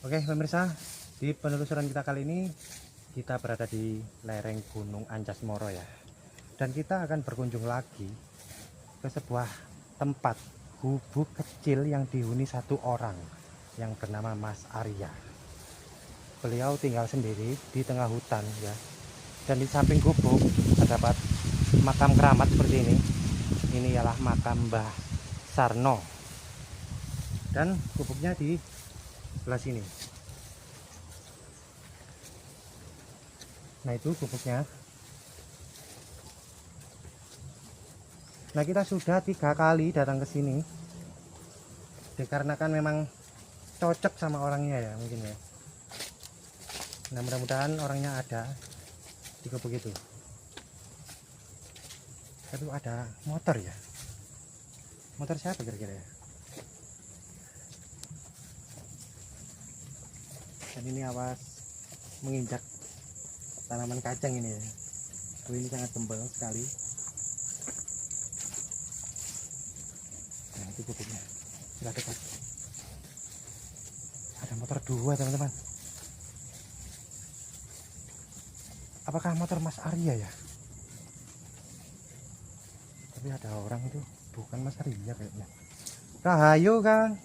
Oke pemirsa, di penelusuran kita kali ini kita berada di lereng Gunung Ancas Moro ya. Dan kita akan berkunjung lagi ke sebuah tempat gubuk kecil yang dihuni satu orang yang bernama Mas Arya. Beliau tinggal sendiri di tengah hutan ya. Dan di samping gubuk terdapat makam keramat seperti ini. Ini ialah makam Mbah Sarno. Dan gubuknya di sebelah sini. Nah itu gubuknya. Nah kita sudah 3 kali datang ke sini dikarenakan memang cocok sama orangnya ya mungkin ya. Nah mudah-mudahan orangnya ada di gubuk itu. Tapi ada motor ya. Motor siapa kira-kira ya? Dan ini awas menginjak tanaman kacang ini ya. Ini sangat tebal sekali. Nah itu gubuknya. Sudah dekat. Ada motor 2 teman-teman. Apakah motor Mas Arya ya? Tapi ada orang itu bukan Mas Arya kayaknya. Rahayu Kang.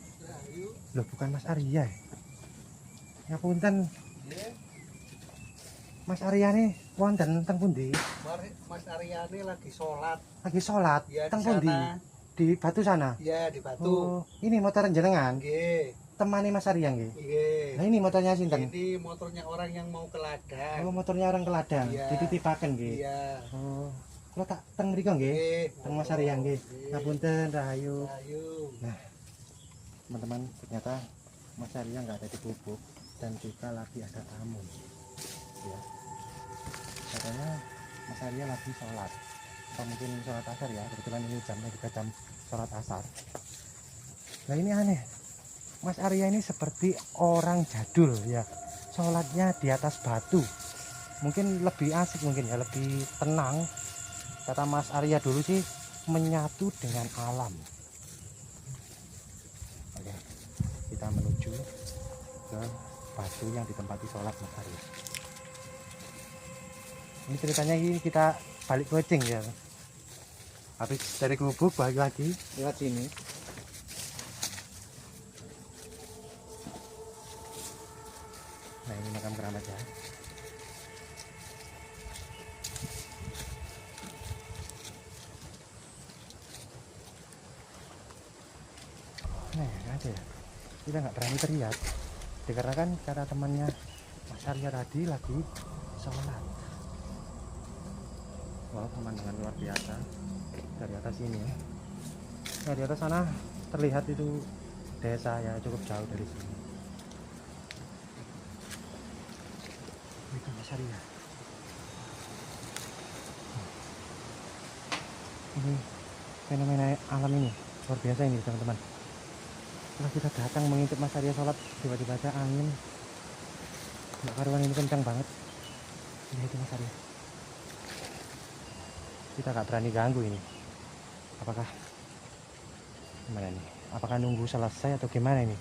Loh bukan Mas Arya ya? Ngapunten. Mas Arya nih wonten teng pundi? Mas Arya ini lagi sholat. Lagi sholat Ya, teng di pundi? sana. Di Batu sana. Ya di Batu. Oh, ini motor jenengan. Nggih. Temani Mas Arya nggih. Nggih. Nah, ini motornya sinten? Ini motornya orang yang mau ke ladang. Oh, motornya orang ke ladang. Iya. Dititipaken nggih. Iya. Oh. Kula tak teng mriku nggih. Nggih. Teng Mas Arya nggih. Nggih. Ngapunten Rahayu. Ayo. Nah, teman-teman, ternyata Mas Arya nggak ada di gubuk dan juga lagi ada tamu. Ya. Katanya Mas Arya lagi sholat. Atau mungkin sholat asar ya. Kebetulan ini jamnya juga jam sholat asar. Nah ini aneh. Mas Arya ini seperti orang jadul ya. Sholatnya di atas batu. Mungkin lebih asik mungkin ya, lebih tenang. Kata Mas Arya dulu sih menyatu dengan alam. Oke, kita menuju ke batu yang ditempati sholat Mas Arya. Ini ceritanya ini kita balik kucing ya. Habis dari gubuk balik lagi lewat sini. Nah ini makam keramat ya. Nah ya aja ya. Kita nggak berani teriak dikarenakan kata temannya Mas Arya tadi lagi sholat. Wow pemandangan luar biasa dari atas ini ya. Nah di atas sana terlihat itu desa ya, cukup jauh dari sini. Itu Mas Arya. Ini fenomena alam ini luar biasa ini teman-teman. Setelah kita datang mengintip Mas Arya sholat, tiba-tiba ada angin nggak karuan, ini kencang banget. Ini itu Mas Arya. Kita nggak berani ganggu ini. Apakah gimana nih? Apakah nunggu selesai atau gimana ini?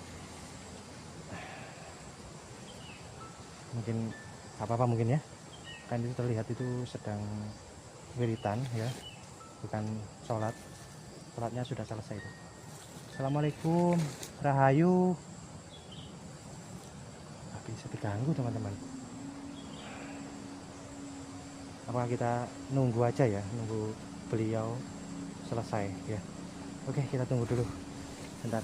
Mungkin apa-apa mungkin ya. Kan itu terlihat itu sedang wiritan ya, bukan sholat. Sholatnya sudah selesai itu. Assalamualaikum, Rahayu. Tapi bisa diganggu teman-teman. Apakah kita nunggu aja ya, nunggu beliau selesai ya. Oke kita tunggu dulu bentar.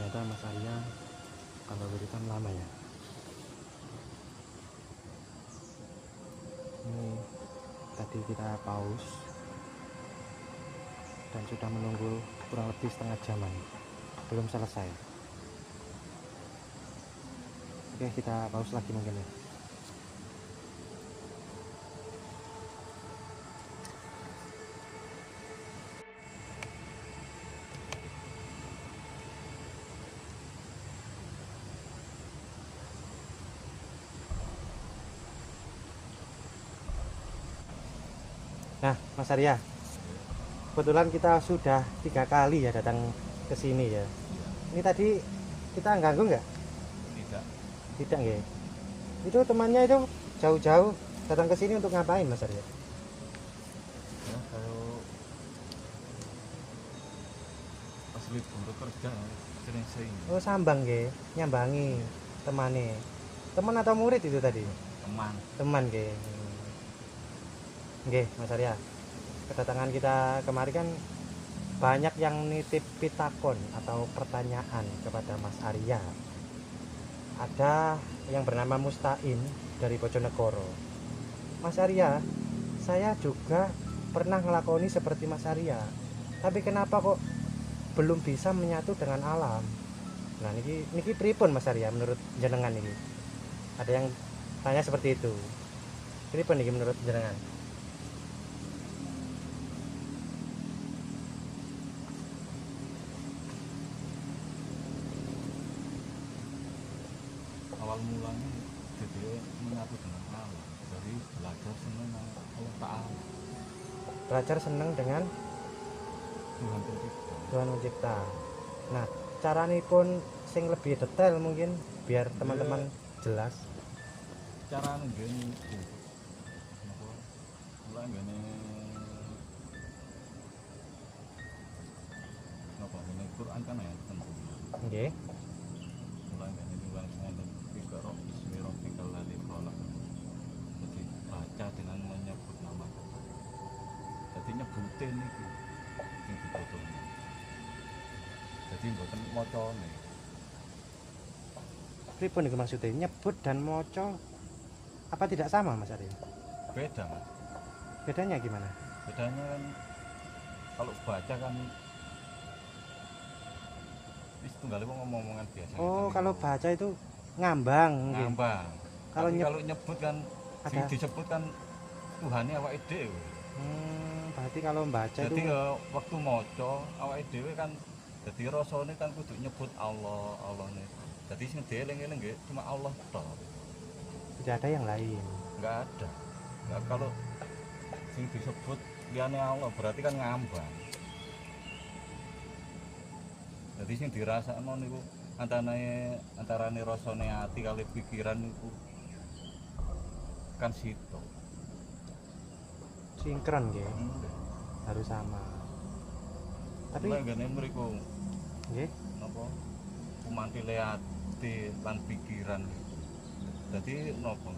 ternyata Mas Arya kalau wiritan lama ya. Ini tadi kita pause dan sudah menunggu kurang lebih setengah jaman, belum selesai. Oke, kita pause lagi mungkin ya. Nah, Mas Arya, kebetulan kita sudah 3 kali ya datang ke sini ya. Ini tadi kita ganggu nggak? Tidak. Tidak nggak? Itu temannya itu jauh-jauh datang ke sini untuk ngapain, Mas Arya? Ya, kalau pas libur kerja sering sini Oh, sambang nggih, nyambangi temane. Teman atau murid itu tadi? teman. Teman nggih. Nggih, Mas Arya. Kedatangan kita kemarin kan banyak yang nitip pitakon atau pertanyaan kepada Mas Arya. Ada yang bernama Mustain dari Bojonegoro. Mas Arya, saya juga pernah ngelakoni seperti Mas Arya. Tapi kenapa kok belum bisa menyatu dengan alam? Nah, niki pripun Mas Arya menurut jenengan ini? Ada yang tanya seperti itu. Pripun niki menurut jenengan? Awal mulanya jadi menyatu dengan alam, jadi belajar senang Allah Ta'ala, Belajar seneng dengan Tuhan pencipta. Tuhan mencipta. Nah, caranya pun sing lebih detail mungkin biar teman-teman jelas. Cara nenggeni itu apa? Mulai gini apa ini Quran kan ya tentu. Nggih. Mulai gini mulai saya Iqra bismi rabbikal ladzi khalaq. Jadi baca dengan menyebut nama Tuhan. Jadi nyebutin itu sing dibutuhkan. Jadi mboten macane. Pripun niku maksudnya? Nyebut dan maca apa tidak sama, Mas Arya? Beda Mas. Bedanya gimana? Bedanya kan kalau baca kan wis tunggal ngomong-ngomongan biasa. Oh, kalau baca itu ngambang mungkin. ngambang. Kalau Kalau nyebut kan sing ada. disebut kan Tuhane awake dhewe. Berarti kalau membaca Jadi itu ya waktu maca awake dhewe kan dadi rasane kan kudu nyebut Allah, Allah nih. Jadi sing dieling-eling nggih cuma Allah tok. tidak ada yang lain. Enggak ada. Enggak kalau sing disebut liyane Allah berarti kan ngambang. Jadi sing dirasakno niku antarane rasane ati kali pikiran niku kan situ. Sinkron nggih, harus sama. Tapi Tapi ngene mriku nggih, napa kumantile ati lan pikiran. Dadi napa?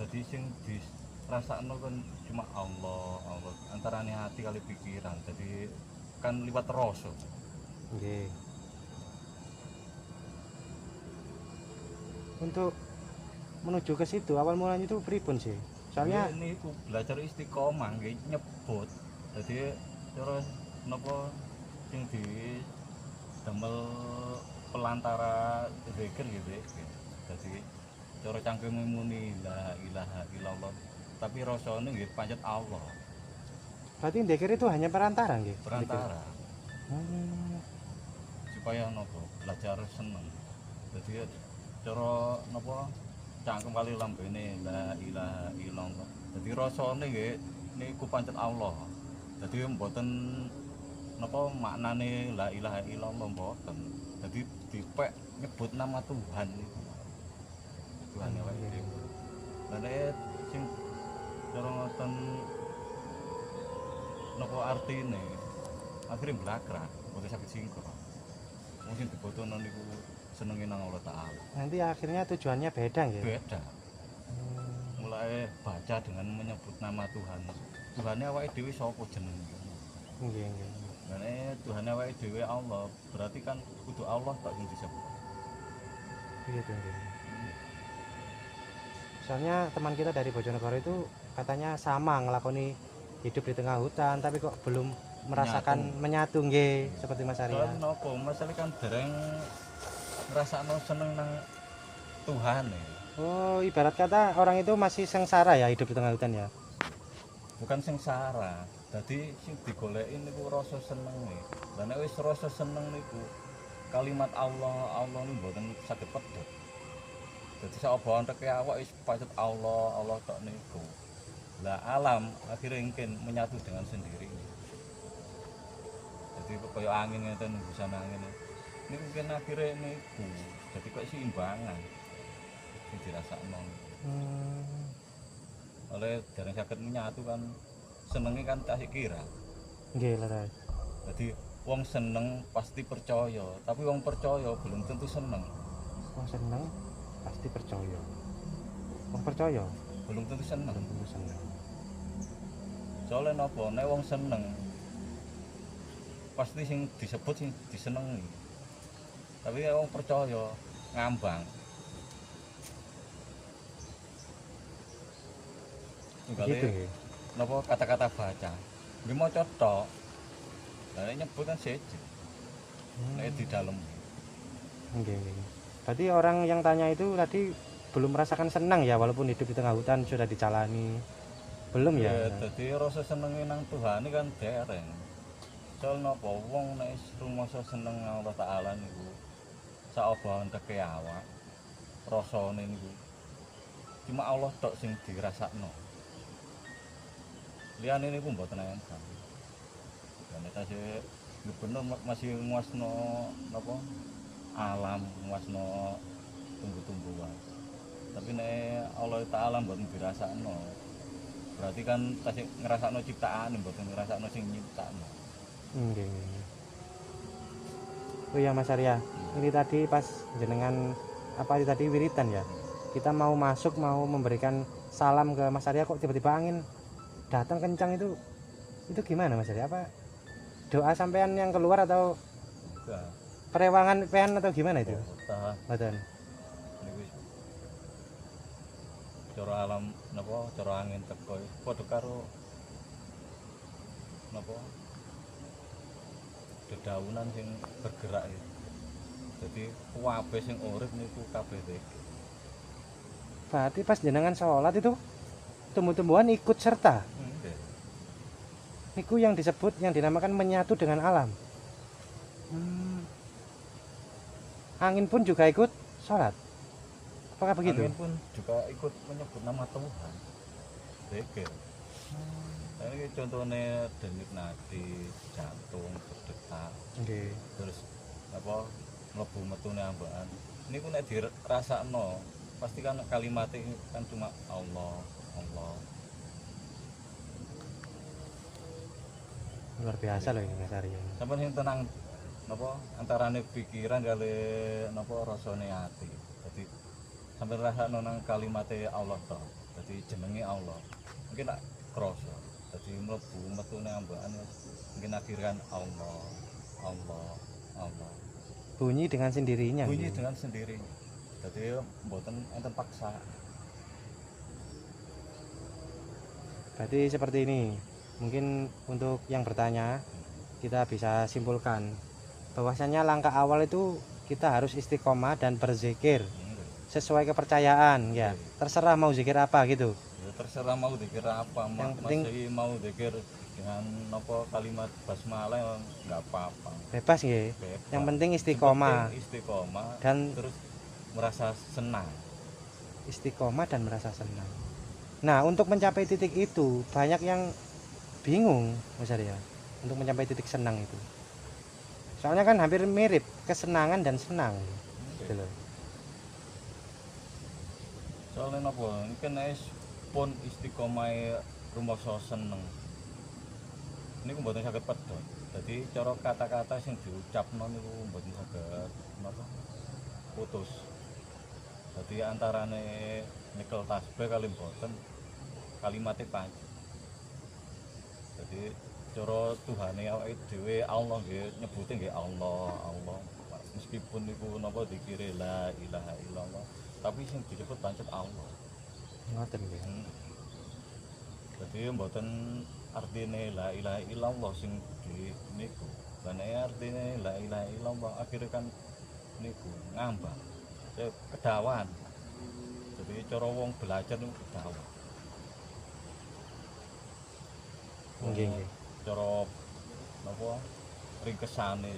Dadi sing dirasakno kan cuma Allah, Allah antarane ati kali pikiran. Jadi kan liwat rasa. nggih. Untuk menuju ke situ awal mulanya itu pripun sih? Soalnya ini ku belajar istiqomah nggih nyebut. Jadi terus napa sing di damel pelantara zikir gitu. Jadi cara cangkeme muni la ilaha illallah. Tapi rasane nggih pancet Allah. berarti ndekir itu hanya perantara nggih. Perantara Hmm, supaya napa belajar seneng. Jadi cara napa cangkem kali lambene la ilaha illallah. Jadi rasane nggih niku pancet Allah. Jadi mboten napa maknane la ilaha illallah mboten. Jadi dipek nyebut nama Tuhan niku. Tuhan awake dhewe. Lah nek sing cara ngoten napa artine akhirnya blakrak, mboten saged sinkron. Mungkin dibotono niku senenge nang Allah Ta'ala. nanti akhirnya tujuannya beda nggih. Beda. Mulai baca dengan menyebut nama Tuhan. Tuhannya awake dhewe sapa jenenge? Nggih, nggih. Karena Tuhan awake dhewe Allah, berarti kan kudu Allah tak sing disebut. Gitu. Soalnya teman kita dari Bojonegoro itu katanya sama ngelakoni hidup di tengah hutan, tapi kok belum merasakan menyatu nggih, seperti Mas Arya. Soalnya nopo, masalah kan dereng ngrasakno seneng nang Tuhan ya. Oh, ibarat kata orang itu masih sengsara ya hidup di tengah hutan ya. Bukan sengsara. Dadi sing digoleki niku rasa seneng nih. Lah nek wis rasa seneng niku kalimat Allah niku mboten saged pedhot. Dadi saobahan teke awak wis pacet Allah tok niku. Lah alam akhirnya mungkin menyatu dengan sendirinya. Jadi kaya angin ngeten hembusan angin. Ini mungkin akhirnya niku. Jadi kok seimbangan. Sing dirasakno. Oleh dereng saged menyatu kan senenge kan tasik kira. Nggih, leres. Jadi wong seneng pasti percaya, tapi wong percaya belum tentu seneng. Wong seneng pasti percaya. Wong percaya Belum tentu seneng. belum tentu seneng. Soalnya napa nek wong seneng pasti sing disebut sing disenengi. Tapi nek wong percaya ngambang. Gitu nggih. Napa kata-kata baca nggih maca tok lah nek nyebut kan seje nek di dalem Nggih, nggih. Berarti orang yang tanya itu tadi belum merasakan senang ya walaupun hidup di tengah hutan sudah dijalani. Belum ya? dadi rasa senenge nang Tuhan kan dereng soal napa wong nek rumangsa seneng Allah Taala niku saobahan teke awak rasane niku cuma Allah tok sing dirasakno liyane niku mboten enten. Dan tasih bener masih nguasno napa alam, nguasno tumbuh-tumbuhan. Tapi nek Allah Taala mboten dirasakno. Berarti kan tasih ngrasakno ciptaan mboten ngrasakno sing nyiptakno. Nggih, nggih. Oh ya Mas Arya, ini tadi pas jenengan apa itu tadi wiritan ya. Kita mau masuk mau memberikan salam ke Mas Arya kok tiba-tiba angin datang kencang itu gimana Mas Arya? Apa doa sampean yang keluar atau Enggak. perewangan pen atau gimana itu? Tah Mboten. niku cara alam napa cara angin teko padha karo napa dedaunan sing bergerak ya. Jadi kabeh sing urip niku kabeh iki. Berarti pas jenengan sholat itu tumbuh-tumbuhan ikut serta. Nggih. Niku yang disebut yang dinamakan menyatu dengan alam. Angin pun juga ikut sholat. Apakah begitu? Angin pun juga ikut menyebut nama Tuhan. Zikir. Nah, ini contohnya denyut nadi, jantung, berdetak, Nggih. terus apa mlebu metune ambakan. Niku nek dirasakno, pasti kan kalimatnya kan cuma Allah. Luar biasa loh ini Mas Arya. Sampeyan sing tenang napa antarane pikiran kali napa rasane ati. Dadi sampeyan rasakno nang kalimate Allah to. Dadi jenenge Allah. Mungkin nak krasa. Dadi mlebu metune ambakan mungkin akhirkan Allah. Bunyi dengan sendirinya. Bunyi nggih. dengan sendirinya. Dadi mboten enten paksa. Berarti seperti ini. Mungkin untuk yang bertanya kita bisa simpulkan bahwasanya langkah awal itu kita harus istiqomah dan berzikir sesuai kepercayaan ya. Terserah mau zikir apa gitu. Ya terserah mau zikir apa, Yang penting- masih mau zikir dengan napa kalimat basmalah enggak apa-apa. Bebas nggih. Bebas. Yang penting istiqomah Yang penting istiqomah dan terus merasa senang. istiqomah dan merasa senang. Nah, untuk mencapai titik itu banyak yang bingung Mas Arya untuk mencapai titik senang itu. Soalnya kan hampir mirip kesenangan dan senang gitu loh. Soalnya napa ini kan pun istiqomah rumangsa seneng. Ini mboten saged pedhot. Jadi cara kata-kata sing diucapno niku mboten saged napa putus. Jadi antarane nyekel tasbih kali mboten kalimatnya panjang. Jadi cara Tuhane awake dhewe Allah nggih nyebute nggih Allah Allah meskipun niku napa dikire la ilaha illallah tapi sing disebut pancet Allah ngoten nggih. Jadi mboten artine la ilaha illallah sing di niku lan artine la ilaha illallah akhire kan niku ngambang kedawan. Jadi cara wong belajar niku kedawan. Nggih nggih. Cara napa ringkesane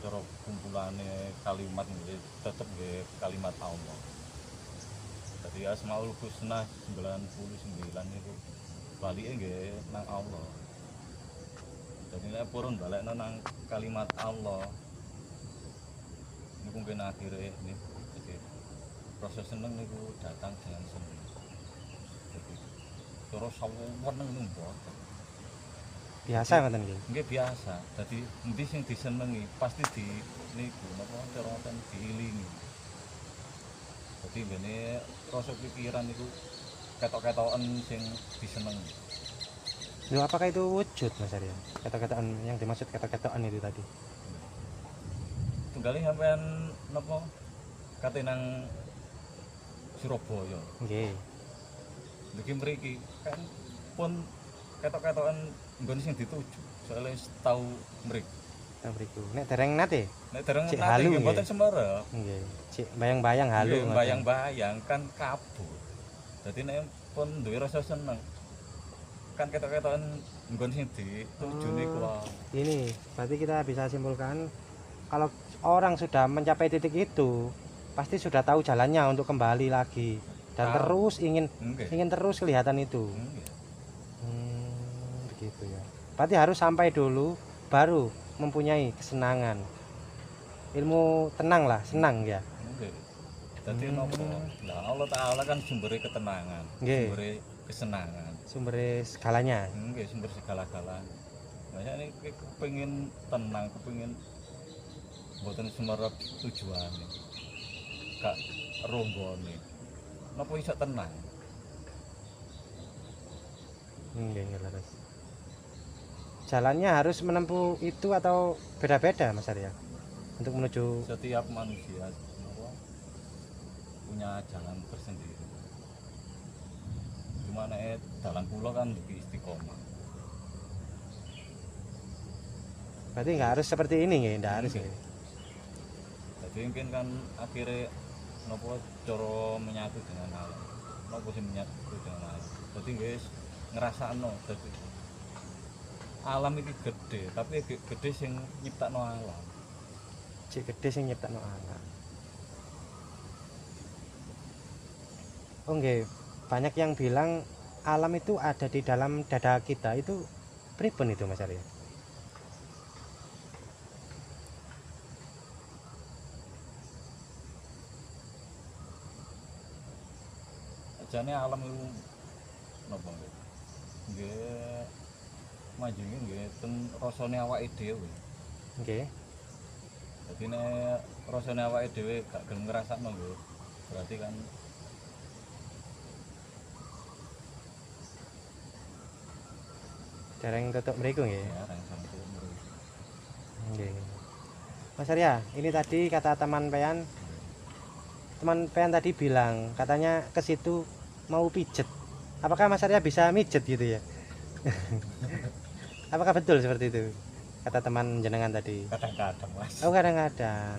cara kumpulane kalimat nggih tetep nggih kalimat Allah. Jadi Asmaul Husna 99 itu balike nggih nang Allah. Jadi nek purun balekno nang kalimat Allah niku mungkin akhirnya ini jadi proses seneng niku datang dengan seneng. Jadi cara saweneng niku mboten. Biasa ngoten nggih. Nggih biasa. Dadi endi sing disenengi pasti di niku napa cara ten diilingi. Dadi ngene rasa pikiran niku ketok-ketoken sing disenengi. Loh, apakah itu wujud Mas Arya? Ketok-ketokan yang dimaksud ketok-ketokan itu tadi. Tunggali sampean napa kate nang Surabaya. Nggih. Niki mriki kan pun ketok-ketokan nggon sing dituju. Soale tau mriki. Teng mriku. Nek dereng nate? Nek dereng Cek nate halu nggih nggih. mboten sembarang. Nggih. Cik bayang-bayang halu Nggih, ngoten. bayang-bayang kan kabur. Dadi nek pun duwe rasa seneng. Kan ketok-ketokan nggon sing dituju niku wae. Ini berarti kita bisa simpulkan kalau orang sudah mencapai titik itu pasti sudah tahu jalannya untuk kembali lagi dan Tahu. terus ingin Nggih. terus kelihatan itu. Nggih. Begitu ya. Berarti harus sampai dulu baru mempunyai kesenangan. Ilmu tenang lah, senang ya. Nggih. Dadi napa? Lah Allah Taala kan sumbere ketenangan, Nggih. sumbere kesenangan. Sumber segalanya. Nggih, sumber segala-galanya. Makanya ini kepengin tenang, kepengin mboten sumerep tujuane. Gak ronggone. Napa iso tenang? Nggih, leres. Jalannya harus menempuh itu atau beda-beda Mas Arya untuk menuju Setiap manusia napa, punya jalan tersendiri. Cuma nek dalan kula kan iki istiqomah. berarti nggak harus seperti ini nggih, nggak harus Nggih. nggih. Jadi mungkin kan akhirnya nopo cara menyatu dengan alam. Nopo sing menyatu dengan alam. Jadi guys ngrasakno dadi alam iki gede, tapi gede sing nyiptakno alam. Cik gede sing nyiptakno alam. Oh nggih, banyak yang bilang alam itu ada di dalam dada kita. Itu pripun itu Mas Arya? Jane alam iku napa nggih? Nggih majenge nggih ten rasane awake dhewe. Nggih. Jadi nek rasane awake dhewe gak gelem ngrasakno nggih. Berarti kan Dereng tutup mriku nggih. ya rang sampe umur. Nggih. Mas Arya, ini tadi kata teman Pean. Teman Pean tadi bilang katanya ke situ mau pijet. Apakah Mas Arya bisa mijet gitu ya? Apakah betul seperti itu? Kata teman jenengan tadi. Kadang-kadang Mas. Oh, kadang-kadang.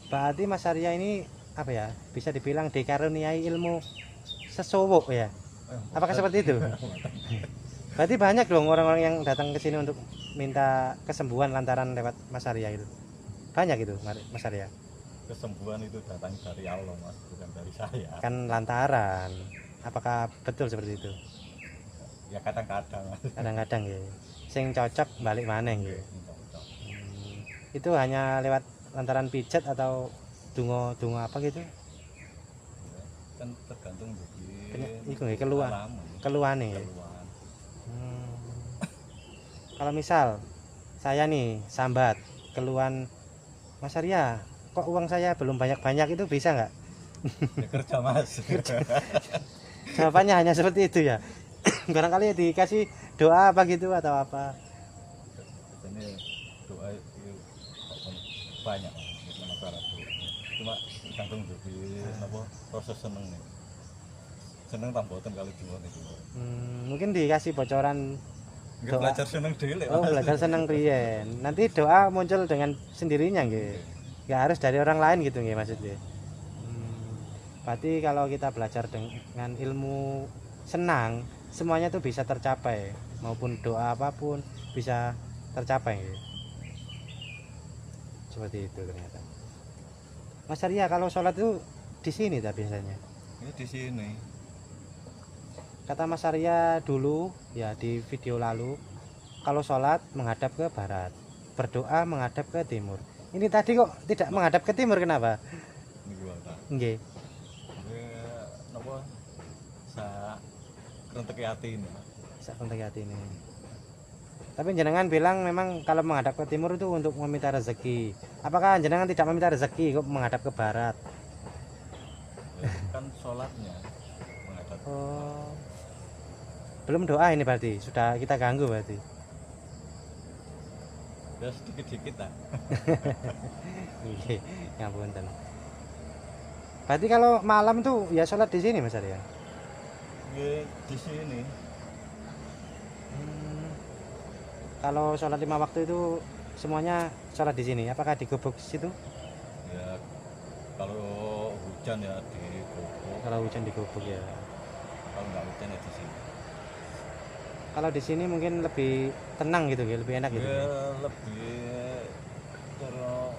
Berarti Mas Arya ini apa ya? Bisa dibilang dikaruniai ilmu sesowo ya. Apakah seperti itu? Berarti banyak dong orang-orang yang datang ke sini untuk minta kesembuhan lantaran lewat Mas Arya itu. Banyak itu Mas Arya. Kesembuhan itu datang dari Allah Mas, bukan dari saya. Kan lantaran. Apakah betul seperti itu? Ya kadang-kadang Mas. Kadang-kadang ya. Sing cocok balik maneh Nggih, nggih. cocok. Itu hanya lewat lantaran pijat atau dungo apa gitu? Kan tergantung dari Iku nggih keluhan. Keluhane nggih. Keluhan. Kalau misal saya nih sambat keluhan Mas Arya, kok uang saya belum banyak-banyak, itu bisa nggak? Ya, kerja Mas. Jawabannya hanya seperti itu ya. Barangkali dikasih doa apa gitu atau apa. ini doa itu banyak gitu masyarakat doa. Cuma gantung jadi apa proses seneng nih. Seneng tamboten kali dua nih. Mungkin dikasih bocoran Nggak doa. belajar seneng dhewe. Oh, belajar seneng riyen. Nanti doa muncul dengan sendirinya nggih. Nggak harus dari orang lain gitu nggih maksudnya. Berarti kalau kita belajar dengan ilmu senang, semuanya tuh bisa tercapai, maupun doa apapun bisa tercapai nggih. Seperti itu ternyata. Mas Arya kalau sholat itu di sini tak biasanya? Ini di sini. Kata Mas Arya dulu ya di video lalu, kalau sholat menghadap ke barat, berdoa menghadap ke timur. Ini tadi kok tidak menghadap ke timur, kenapa? Ini gua tak. Nggih. Napa sa krentek hati ini. Sak kontak hati ini. Tapi jenengan bilang memang kalau menghadap ke timur itu untuk meminta rezeki. Apakah jenengan tidak meminta rezeki kok menghadap ke barat? Ya, kan sholatnya menghadap. Oh. Belum doa ini berarti, sudah kita ganggu berarti. Ya sedikit-sedikit lah. Iya, ngapunten. Berarti kalau malam tuh ya sholat di sini Mas Arya? Ya di sini. Kalau sholat 5 waktu itu semuanya sholat di sini. Apakah di gubuk situ? Ya kalau hujan ya di gubuk. Kalau hujan di gubuk ya. Kalau nggak hujan ya di sini. Kalau di sini mungkin lebih tenang gitu ya, lebih enak gitu. Ya lebih cara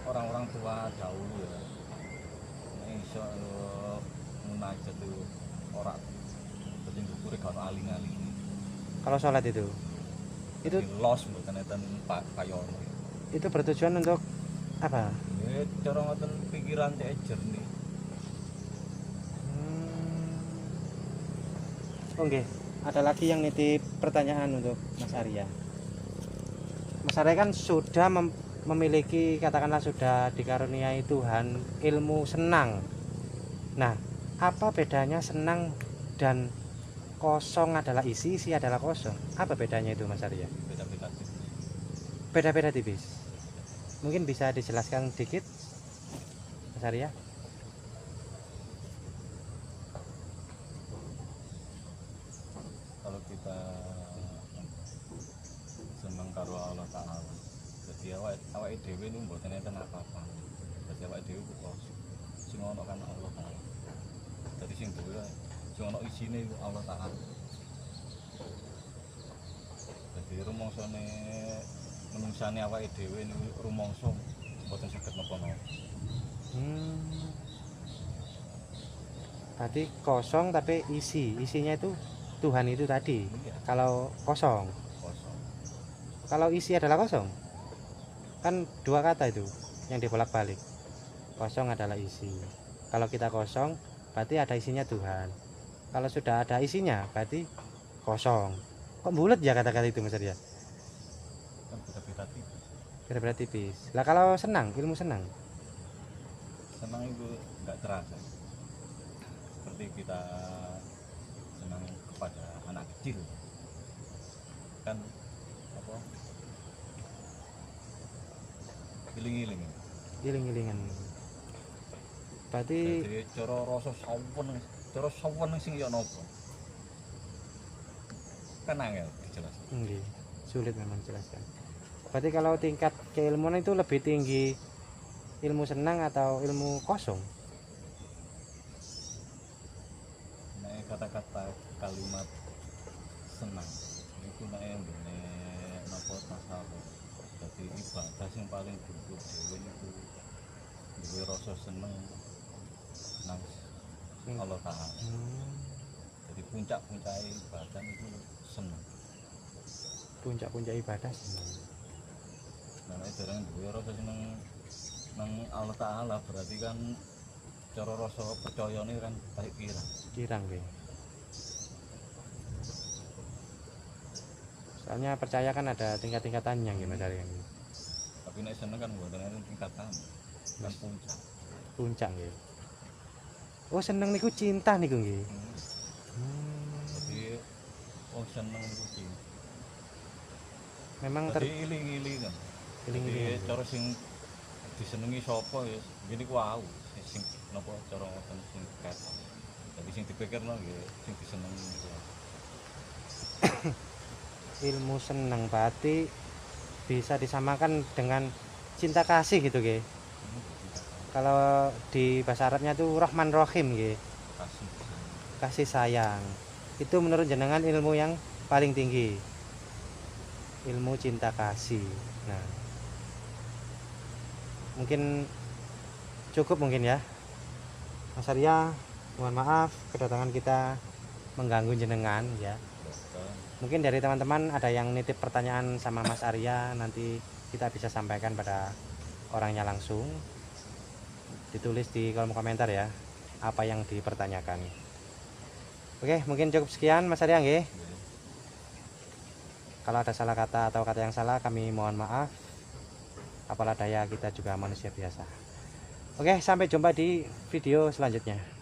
orang-orang tua dahulu ya. Ini iso munajat itu orang dadi ndukure gak ono aling-aling. Kalau sholat itu los mboten enten payono. itu bertujuan untuk apa? Ya cara ngoten pikiran cek jernih. Oke, ada lagi yang nitip pertanyaan untuk Mas Arya. Mas Arya kan sudah memiliki, katakanlah sudah dikaruniai Tuhan ilmu senang. Nah, apa bedanya senang dan kosong adalah isi, isi adalah kosong? Apa bedanya itu Mas Arya? Beda-beda tipis. Beda-beda tipis. Mungkin bisa dijelaskan dikit Mas Arya? Kalau kita seneng karo Allah Ta'ala, jadi awake dhewe niku mboten enten apa-apa. Jadi awake dhewe ku kosong. Sing ono kan Allah Ta'ala. Jadi sing duwe sing ono isine iku Allah Ta'ala. Jadi rumangsane menungsane awake dhewe niku rumangsa mboten saged napa-napa. Berarti kosong tapi isi, isinya itu Tuhan itu tadi. Iya. Kalau kosong, Kosong. kalau isi adalah kosong, kan dua kata itu yang dibolak-balik. Kosong adalah isi. Kalau kita kosong, berarti ada isinya Tuhan. Kalau sudah ada isinya, berarti kosong. Kok bulat ya kata-kata itu Mas Arya? Kan beda-beda tipis. Beda-beda tipis. Lah kalau senang, ilmu senang, Senang itu nggak terasa. Seperti kita senang kepada anak kecil, kan apa? Iling-iling. iling-ilingan. Berarti Jadi cara sawen sing ya napa? Kan angel dijelaskan. nggih, sulit memang jelaskan. Berarti kalau tingkat keilmuan itu lebih tinggi ilmu senang atau ilmu kosong? Nek kata-kata kalimat senang itu nek ngene napa tasawuf. Jadi ibadah sing paling dhuwur dhewe niku duwe rasa seneng nang Allah Ta'ala. Jadi puncak-puncake ibadah itu seneng. Puncak-puncak ibadah senang. Nah, nek dereng duwe rasa seneng nang Allah Ta'ala berarti kan cara rasa percayane kan tarik kira. Kirang nggih. Soalnya percaya kan ada tingkat-tingkatannya nggih Mas Arya. Tapi nek seneng kan mboten enten tingkatan. Kan puncak. Puncak nggih. Oh, seneng niku cinta niku nggih. Jadi oh seneng itu cinta. memang Dadi iling-ilingan. iling-iling. Jadi cara sing disenengi sapa ya ngene ku wau sing napa cara ngoten sing ket. Dadi sing dipikirno nggih sing disenengi niku. Ilmu seneng berarti bisa disamakan dengan cinta kasih gitu nggih. Kalau di bahasa Arabnya tuh Rahman Rahim nggih. Kasih. Kasih sayang. Itu menurut jenengan ilmu yang paling tinggi. Ilmu cinta kasih. Nah, mungkin cukup mungkin ya. Mas Arya, mohon maaf kedatangan kita mengganggu jenengan ya. Mungkin dari teman-teman ada yang nitip pertanyaan sama Mas Arya, nanti kita bisa sampaikan pada orangnya langsung. Ditulis di kolom komentar ya, apa yang dipertanyakan. Oke, mungkin cukup sekian Mas Arya nggih. Kalau ada salah kata atau kata yang salah kami mohon maaf. Apalah daya kita juga manusia biasa. Oke, sampai jumpa di video selanjutnya.